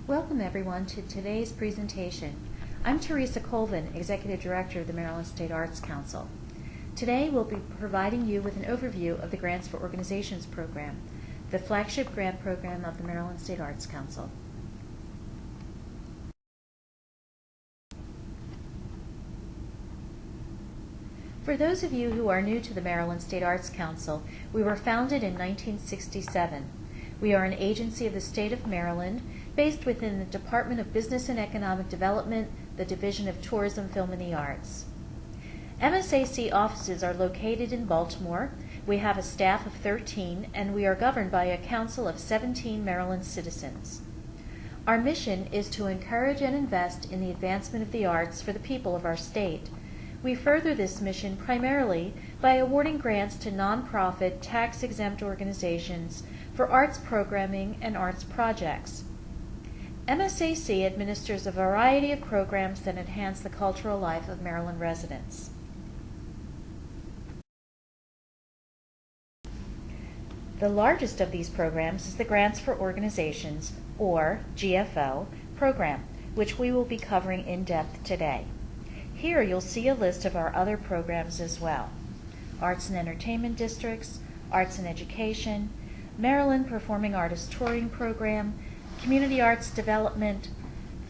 Welcome everyone to today's presentation. I'm Teresa Colvin, Executive Director of the Maryland State Arts Council. Today we'll be providing you with an overview of the Grants for Organizations program, the flagship grant program of the Maryland State Arts Council. For those of you who are new to the Maryland State Arts Council, we were founded in 1967. We are an agency of the state of Maryland based within the Department of Business and Economic Development, the Division of Tourism, Film, and the Arts. MSAC offices are located in Baltimore. We have a staff of 13, and we are governed by a council of 17 Maryland citizens. Our mission is to encourage and invest in the advancement of the arts for the people of our state. We further this mission primarily by awarding grants to nonprofit, tax-exempt organizations for arts programming and arts projects. MSAC administers a variety of programs that enhance the cultural life of Maryland residents. The largest of these programs is the Grants for Organizations, or GFO, program, which we will be covering in depth today. Here you'll see a list of our other programs as well: Arts and Entertainment Districts, Arts and Education, Maryland Performing Artist Touring Program, Community Arts Development,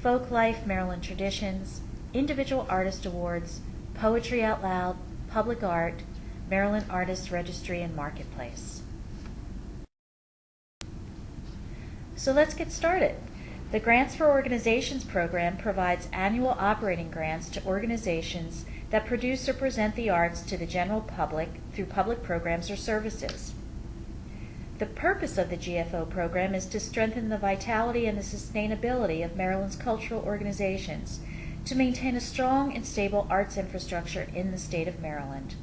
Folk Life Maryland Traditions, Individual Artist Awards, Poetry Out Loud, Public Art, Maryland Artist Registry, and Marketplace. So let's get started. The Grants for Organizations program provides annual operating grants to organizations that produce or present the arts to the general public through public programs or services. The purpose of the GFO program is to strengthen the vitality and the sustainability of Maryland's cultural organizations, to maintain a strong and stable arts infrastructure in the state of Maryland.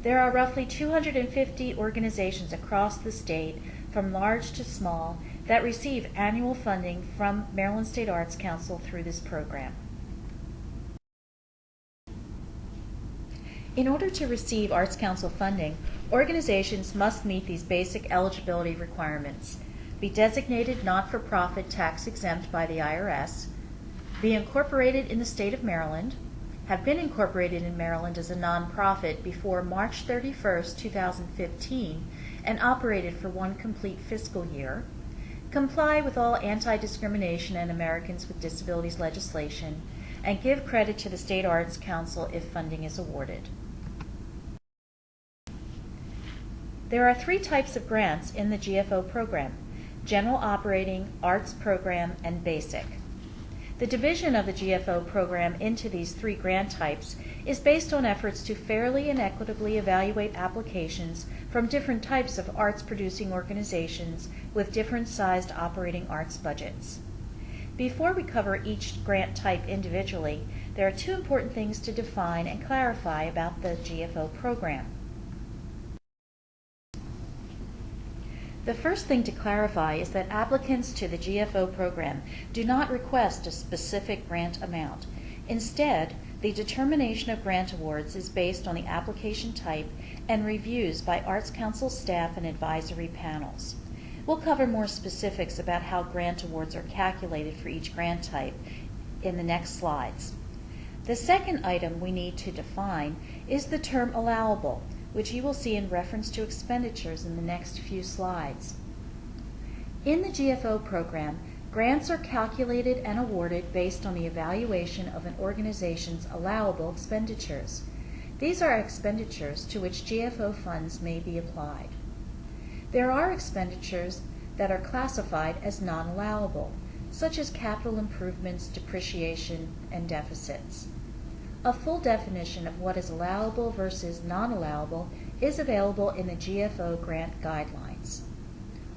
There are roughly 250 organizations across the state, from large to small, that receive annual funding from Maryland State Arts Council through this program. In order to receive Arts Council funding, organizations must meet these basic eligibility requirements: be designated not-for-profit tax-exempt by the IRS, be incorporated in the state of Maryland, have been incorporated in Maryland as a nonprofit before March 31st, 2015, and operated for one complete fiscal year, comply with all anti-discrimination and Americans with Disabilities legislation, and give credit to the State Arts Council if funding is awarded. There are three types of grants in the GFO program: General Operating, Arts Program, and Basic. The division of the GFO program into these three grant types is based on efforts to fairly and equitably evaluate applications from different types of arts-producing organizations with different-sized operating arts budgets. Before we cover each grant type individually, there are two important things to define and clarify about the GFO program. The first thing to clarify is that applicants to the GFO program do not request a specific grant amount. Instead, the determination of grant awards is based on the application type and reviews by Arts Council staff and advisory panels. We'll cover more specifics about how grant awards are calculated for each grant type in the next slides. The second item we need to define is the term allowable, which you will see in reference to expenditures in the next few slides. In the GFO program, grants are calculated and awarded based on the evaluation of an organization's allowable expenditures. These are expenditures to which GFO funds may be applied. There are expenditures that are classified as non-allowable, such as capital improvements, depreciation, and deficits. A full definition of what is allowable versus non-allowable is available in the GFO grant guidelines.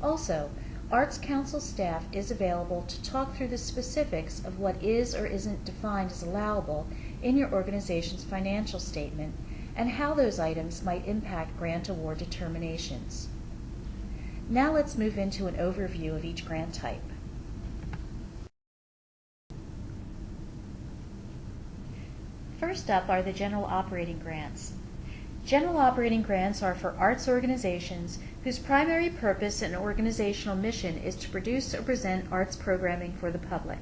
Also, Arts Council staff is available to talk through the specifics of what is or isn't defined as allowable in your organization's financial statement and how those items might impact grant award determinations. Now let's move into an overview of each grant type. First up are the general operating grants. General operating grants are for arts organizations whose primary purpose and organizational mission is to produce or present arts programming for the public.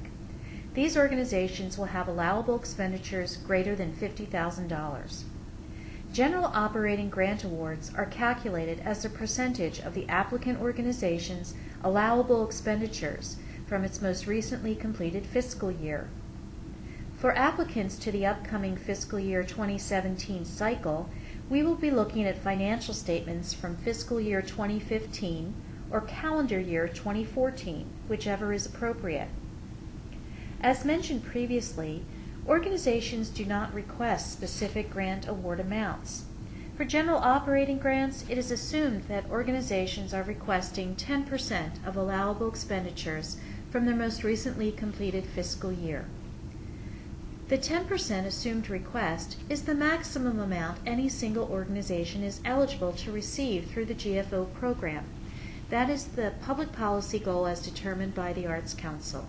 These organizations will have allowable expenditures greater than $50,000. General operating grant awards are calculated as a percentage of the applicant organization's allowable expenditures from its most recently completed fiscal year. For applicants to the upcoming fiscal year 2017 cycle, we will be looking at financial statements from fiscal year 2015 or calendar year 2014, whichever is appropriate. As mentioned previously, organizations do not request specific grant award amounts. For general operating grants, it is assumed that organizations are requesting 10% of allowable expenditures from their most recently completed fiscal year. The 10% assumed request is the maximum amount any single organization is eligible to receive through the GFO program. That is the public policy goal as determined by the Arts Council.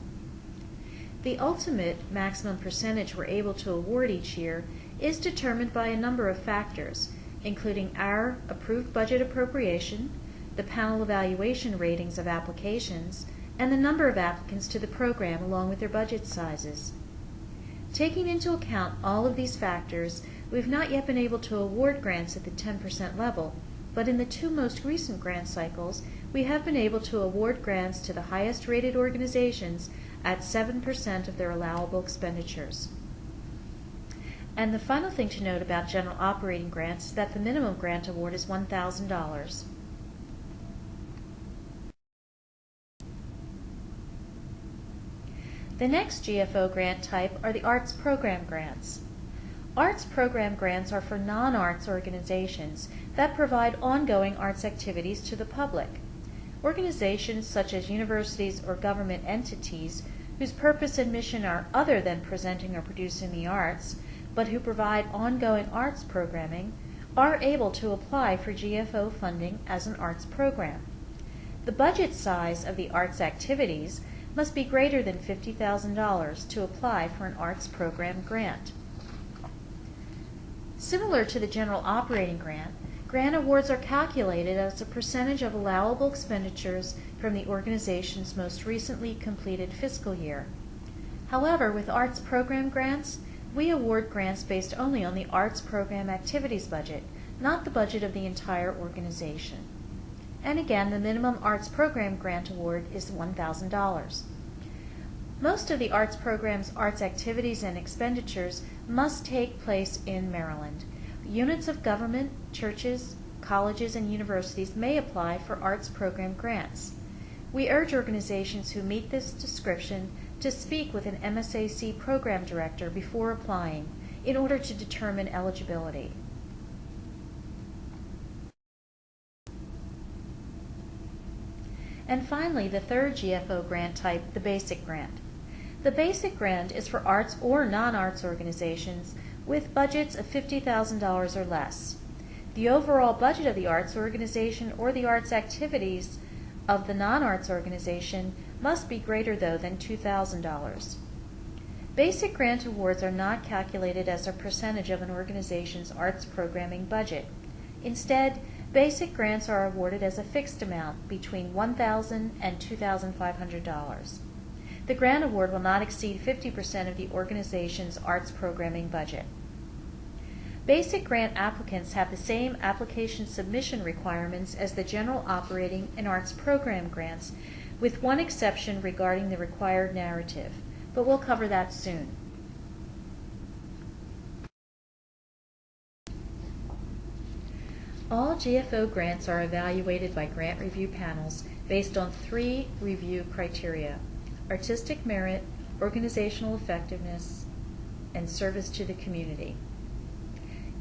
The ultimate maximum percentage we're able to award each year is determined by a number of factors, including our approved budget appropriation, the panel evaluation ratings of applications, and the number of applicants to the program along with their budget sizes. Taking into account all of these factors, we've not yet been able to award grants at the 10% level, but in the two most recent grant cycles, we have been able to award grants to the highest rated organizations at 7% of their allowable expenditures. And the final thing to note about general operating grants is that the minimum grant award is $1,000. The next GFO grant type are the arts program grants. Arts program grants are for non-arts organizations that provide ongoing arts activities to the public. Organizations such as universities or government entities whose purpose and mission are other than presenting or producing the arts, but who provide ongoing arts programming, are able to apply for GFO funding as an arts program. The budget size of the arts activities must be greater than $50,000 to apply for an arts program grant. Similar to the general operating grant, grant awards are calculated as a percentage of allowable expenditures from the organization's most recently completed fiscal year. However, with arts program grants, we award grants based only on the arts program activities budget, not the budget of the entire organization. And again, the minimum arts program grant award is $1,000. Most of the arts program's arts activities and expenditures must take place in Maryland. Units of government, churches, colleges, and universities may apply for arts program grants. We urge organizations who meet this description to speak with an MSAC program director before applying in order to determine eligibility. And finally, the third GFO grant type, the basic grant. The basic grant is for arts or non-arts organizations with budgets of $50,000 or less. The overall budget of the arts organization or the arts activities of the non-arts organization must be greater, though, than $2,000. Basic grant awards are not calculated as a percentage of an organization's arts programming budget. Instead, basic grants are awarded as a fixed amount between $1,000 and $2,500. The grant award will not exceed 50% of the organization's arts programming budget. Basic grant applicants have the same application submission requirements as the general operating and arts program grants, with one exception regarding the required narrative, but we'll cover that soon. All GFO grants are evaluated by grant review panels based on 3 review criteria: artistic merit, organizational effectiveness, and service to the community.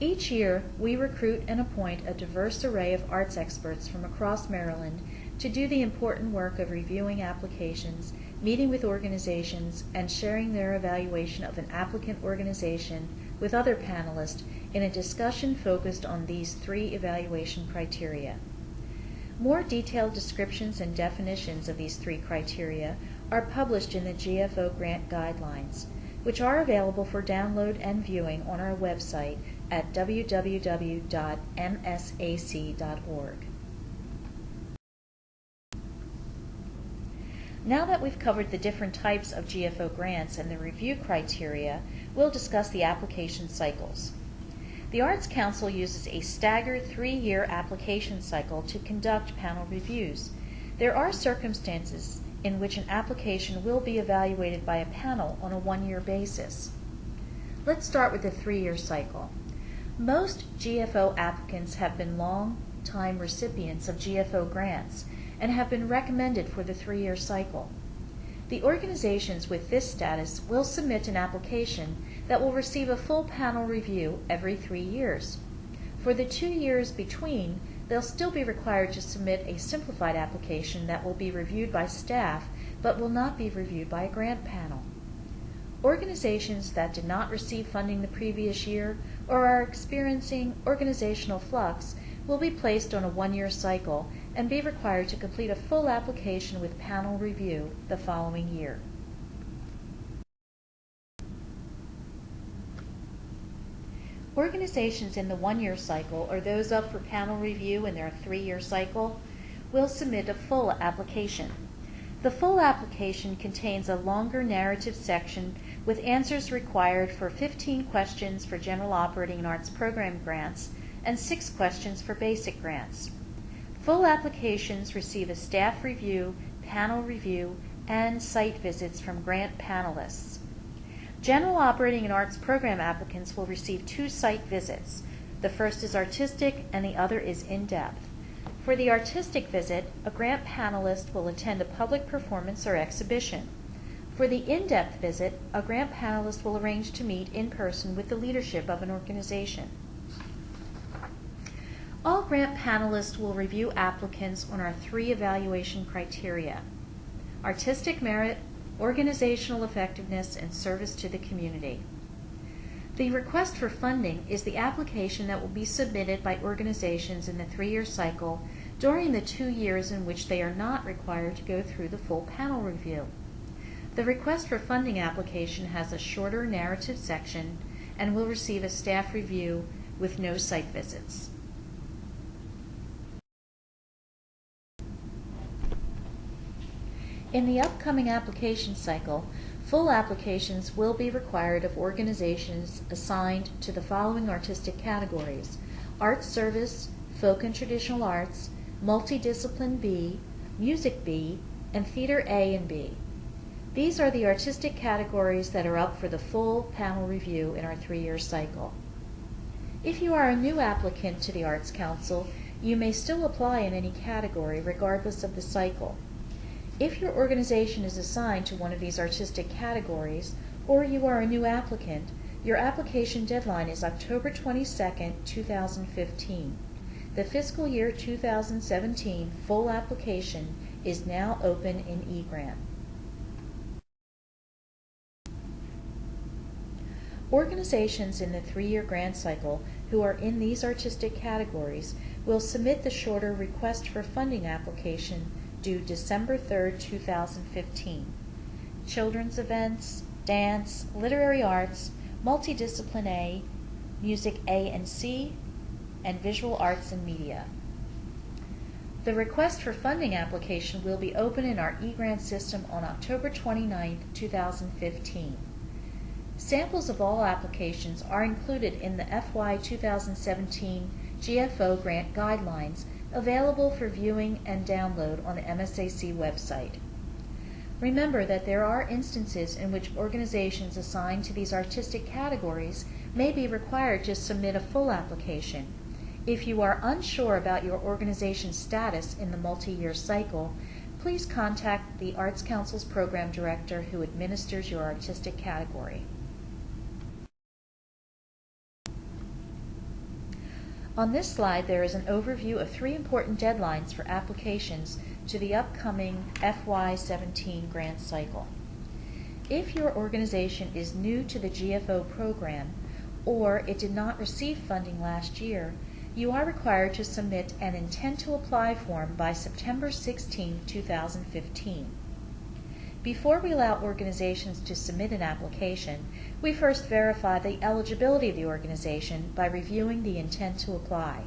Each year, we recruit and appoint a diverse array of arts experts from across Maryland to do the important work of reviewing applications, meeting with organizations, and sharing their evaluation of an applicant organization with other panelists in a discussion focused on these 3 evaluation criteria. More detailed descriptions and definitions of these 3 criteria are published in the GFO Grant Guidelines, which are available for download and viewing on our website at www.msac.org. Now that we've covered the different types of GFO grants and the review criteria, we'll discuss the application cycles. The Arts Council uses a staggered 3-year application cycle to conduct panel reviews. There are circumstances in which an application will be evaluated by a panel on a 1-year basis. Let's start with the 3-year cycle. Most GFO applicants have been long-time recipients of GFO grants and have been recommended for the 3-year cycle. The organizations with this status will submit an application that will receive a full panel review every 3 years. For the 2 years between, they'll still be required to submit a simplified application that will be reviewed by staff but will not be reviewed by a grant panel. Organizations that did not receive funding the previous year or are experiencing organizational flux will be placed on a 1-year cycle and be required to complete a full application with panel review the following year. Organizations in the 1-year cycle, or those up for panel review in their 3-year cycle, will submit a full application. The full application contains a longer narrative section with answers required for 15 questions for general operating and arts program grants and 6 questions for basic grants. Full applications receive a staff review, panel review, and site visits from grant panelists. General operating and arts program applicants will receive 2 site visits. The first is artistic and the other is in-depth. For the artistic visit, a grant panelist will attend a public performance or exhibition. For the in-depth visit, a grant panelist will arrange to meet in person with the leadership of an organization. All grant panelists will review applicants on our 3 evaluation criteria: artistic merit, organizational effectiveness, and service to the community. The request for funding is the application that will be submitted by organizations in the 3-year cycle during the 2 years in which they are not required to go through the full panel review. The request for funding application has a shorter narrative section and will receive a staff review with no site visits. In the upcoming application cycle, full applications will be required of organizations assigned to the following artistic categories: Arts Service, Folk and Traditional Arts, Multidiscipline B, Music B, and Theater A and B. These are the artistic categories that are up for the full panel review in our 3-year cycle. If you are a new applicant to the Arts Council, you may still apply in any category regardless of the cycle. If your organization is assigned to one of these artistic categories, or you are a new applicant, your application deadline is October 22, 2015. The fiscal year 2017 full application is now open in eGrant. Organizations in the 3-year grant cycle who are in these artistic categories will submit the shorter request for funding application due December 3, 2015. Children's events, dance, literary arts, multidiscipline A, music A and C, and visual arts and media. The request for funding application will be open in our eGrant system on October 29, 2015. Samples of all applications are included in the FY17 GFO grant guidelines available for viewing and download on the MSAC website. Remember that there are instances in which organizations assigned to these artistic categories may be required to submit a full application. If you are unsure about your organization's status in the multi-year cycle, please contact the Arts Council's Program Director who administers your artistic category. On this slide, there is an overview of 3 important deadlines for applications to the upcoming FY17 grant cycle. If your organization is new to the GFO program or it did not receive funding last year, you are required to submit an intent to apply form by September 16, 2015. Before we allow organizations to submit an application, we first verify the eligibility of the organization by reviewing the intent to apply.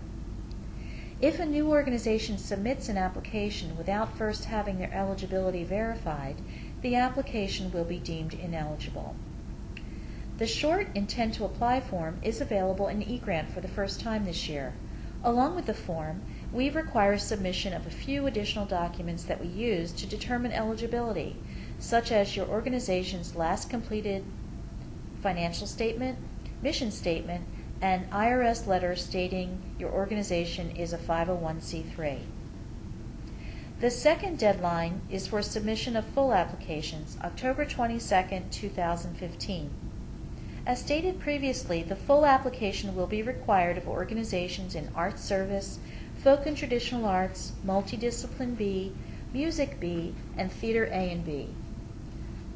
If a new organization submits an application without first having their eligibility verified, the application will be deemed ineligible. The short Intent to Apply form is available in eGrant for the first time this year. Along with the form, we require submission of a few additional documents that we use to determine eligibility, such as your organization's last completed financial statement, mission statement, and IRS letter stating your organization is a 501c3. The second deadline is for submission of full applications, October 22, 2015. As stated previously, the full application will be required of organizations in Arts Service, Folk and Traditional Arts, Multidiscipline B, Music B, and Theater A and B.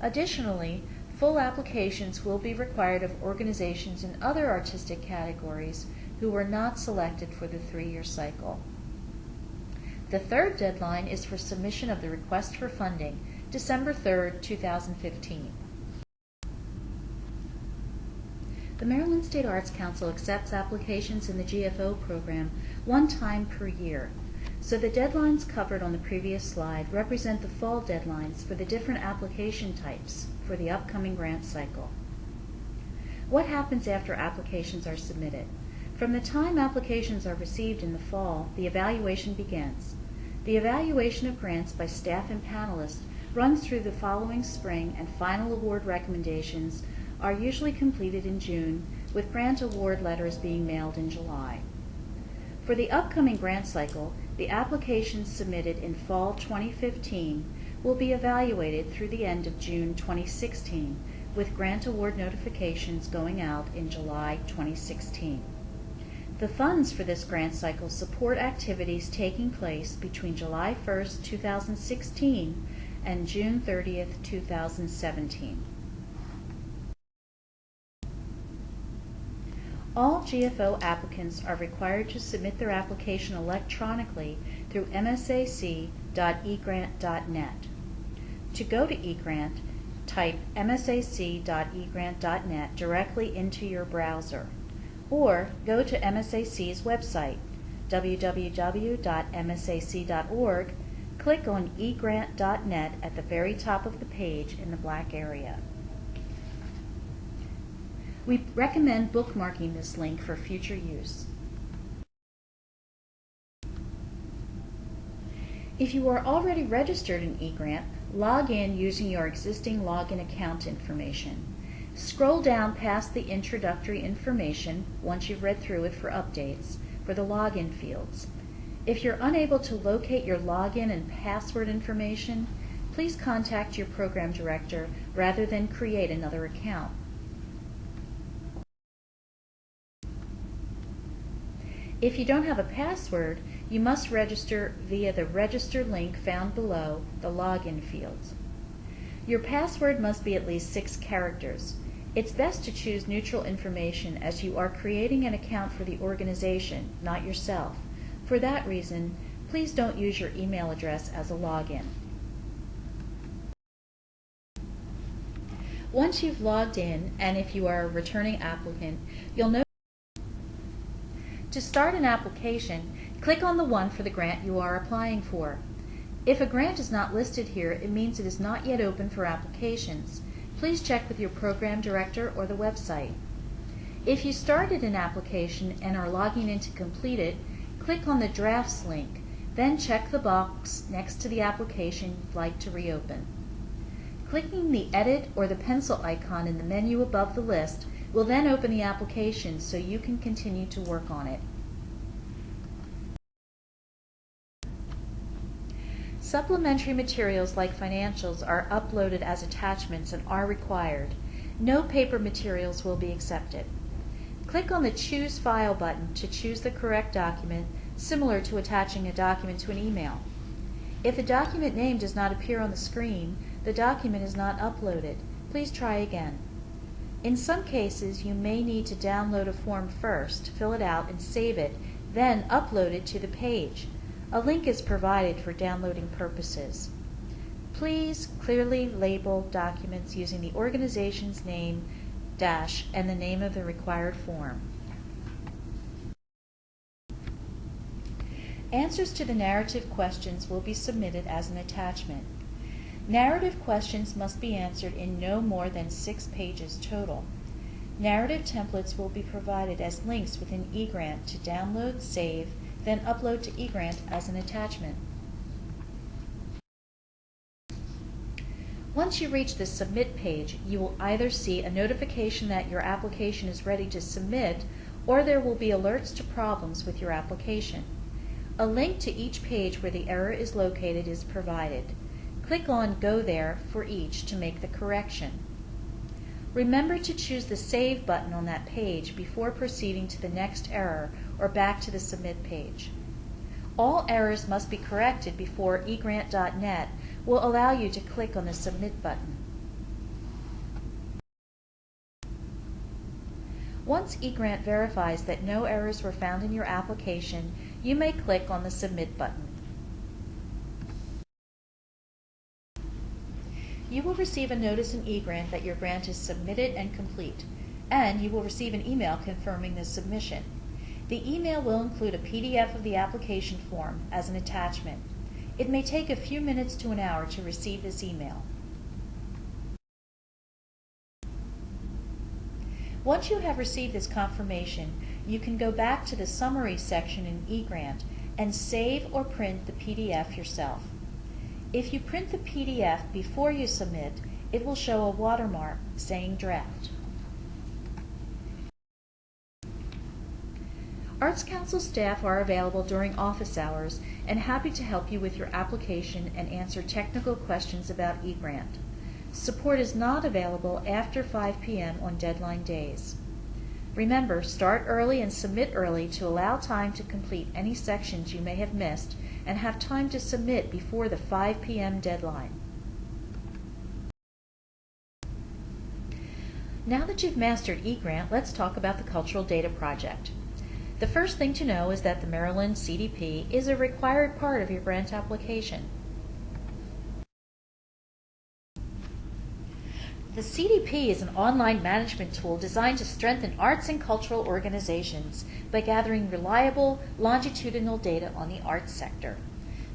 Additionally, full applications will be required of organizations in other artistic categories who were not selected for the 3-year cycle. The third deadline is for submission of the request for funding, December 3, 2015. The Maryland State Arts Council accepts applications in the GFO program one time per year, so the deadlines covered on the previous slide represent the fall deadlines for the different application types for the upcoming grant cycle. What happens after applications are submitted? From the time applications are received in the fall, the evaluation begins. The evaluation of grants by staff and panelists runs through the following spring, and final award recommendations are usually completed in June, with grant award letters being mailed in July. For the upcoming grant cycle, the applications submitted in fall 2015 will be evaluated through the end of June 2016, with grant award notifications going out in July 2016. The funds for this grant cycle support activities taking place between July 1, 2016 and June 30, 2017. All GFO applicants are required to submit their application electronically through msac.egrant.net. To go to eGrant, type msac.egrant.net directly into your browser, or go to MSAC's website, www.msac.org, click on eGrant.net at the very top of the page in the black area. We recommend bookmarking this link for future use. If you are already registered in eGrant, log in using your existing login account information. Scroll down past the introductory information once you've read through it for updates for the login fields. If you're unable to locate your login and password information, please contact your program director rather than create another account. If you don't have a password, you must register via the register link found below the login fields. Your password must be at least 6 characters. It's best to choose neutral information as you are creating an account for the organization, not yourself. For that reason, please don't use your email address as a login. Once you've logged in, and if you are a returning applicant, you'll know to start an application, click on the one for the grant you are applying for. If a grant is not listed here, it means it is not yet open for applications. Please check with your program director or the website. If you started an application and are logging in to complete it, click on the Drafts link, then check the box next to the application you'd like to reopen. Clicking the Edit or the pencil icon in the menu above the list will then open the application so you can continue to work on it. Supplementary materials like financials are uploaded as attachments and are required. No paper materials will be accepted. Click on the Choose File button to choose the correct document, similar to attaching a document to an email. If the document name does not appear on the screen, the document is not uploaded. Please try again. In some cases, you may need to download a form first, fill it out, and save it, then upload it to the page. A link is provided for downloading purposes. Please clearly label documents using the organization's name, dash, and the name of the required form. Answers to the narrative questions will be submitted as an attachment. Narrative questions must be answered in no more than 6 pages total. Narrative templates will be provided as links within eGrant to download, save, then upload to eGrant as an attachment. Once you reach the Submit page, you will either see a notification that your application is ready to submit, or there will be alerts to problems with your application. A link to each page where the error is located is provided. Click on Go There for each to make the correction. Remember to choose the Save button on that page before proceeding to the next error or back to the Submit page. All errors must be corrected before EGrantNet will allow you to click on the Submit button. Once eGrant verifies that no errors were found in your application, you may click on the Submit button. You will receive a notice in eGrant that your grant is submitted and complete, and you will receive an email confirming the submission. The email will include a PDF of the application form as an attachment. It may take a few minutes to an hour to receive this email. Once you have received this confirmation, you can go back to the Summary section in eGrant and save or print the PDF yourself. If you print the PDF before you submit, it will show a watermark saying Draft. Arts Council staff are available during office hours and happy to help you with your application and answer technical questions about eGrant. Support is not available after 5 p.m. on deadline days. Remember, start early and submit early to allow time to complete any sections you may have missed and have time to submit before the 5 p.m. deadline. Now that you've mastered eGrant, let's talk about the Cultural Data Project. The first thing to know is that the Maryland CDP is a required part of your grant application. The CDP is an online management tool designed to strengthen arts and cultural organizations by gathering reliable, longitudinal data on the arts sector.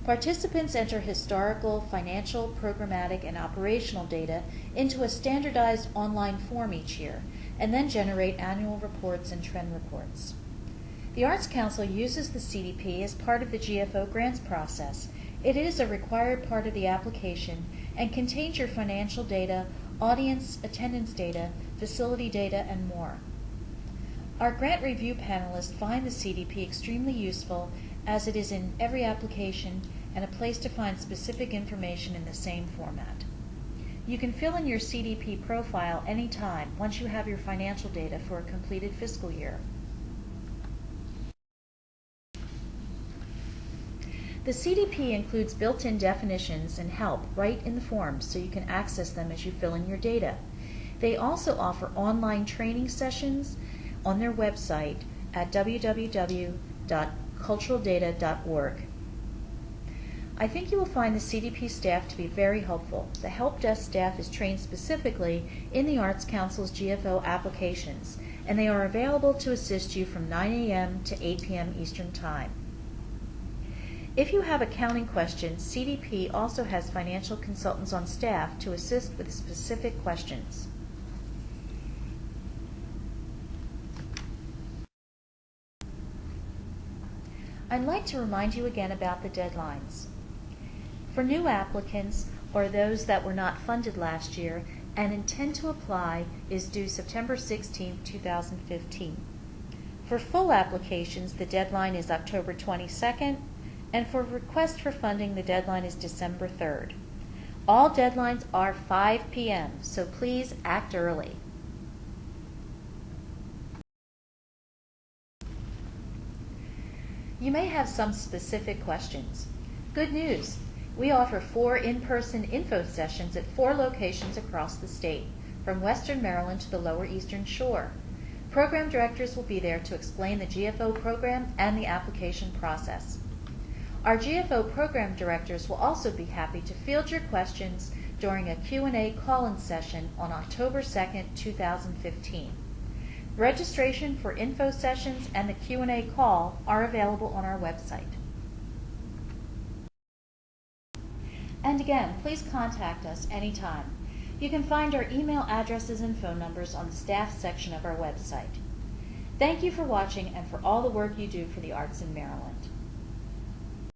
Participants enter historical, financial, programmatic, and operational data into a standardized online form each year, and then generate annual reports and trend reports. The Arts Council uses the CDP as part of the GFO grants process. It is a required part of the application and contains your financial data, audience attendance data, facility data, and more. Our grant review panelists find the CDP extremely useful as it is in every application and a place to find specific information in the same format. You can fill in your CDP profile anytime once you have your financial data for a completed fiscal year. The CDP includes built-in definitions and help right in the forms so you can access them as you fill in your data. They also offer online training sessions on their website at www.culturaldata.org. I think you will find the CDP staff to be very helpful. The help desk staff is trained specifically in the Arts Council's GFO applications, and they are available to assist you from 9 a.m. to 8 p.m. Eastern Time. If you have accounting questions, CDP also has financial consultants on staff to assist with specific questions. I'd like to remind you again about the deadlines. For new applicants or those that were not funded last year and intend to apply is due September 16, 2015. For full applications, the deadline is October 22nd, and for request for funding, the deadline is December 3rd. All deadlines are 5 p.m., so please act early. You may have some specific questions. Good news! We offer 4 in-person info sessions at 4 locations across the state, from Western Maryland to the Lower Eastern Shore. Program directors will be there to explain the GFO program and the application process. Our GFO program directors will also be happy to field your questions during a Q&A call-in session on October 2nd, 2015. Registration for info sessions and the Q&A call are available on our website. And again, please contact us anytime. You can find our email addresses and phone numbers on the staff section of our website. Thank you for watching and for all the work you do for the arts in Maryland.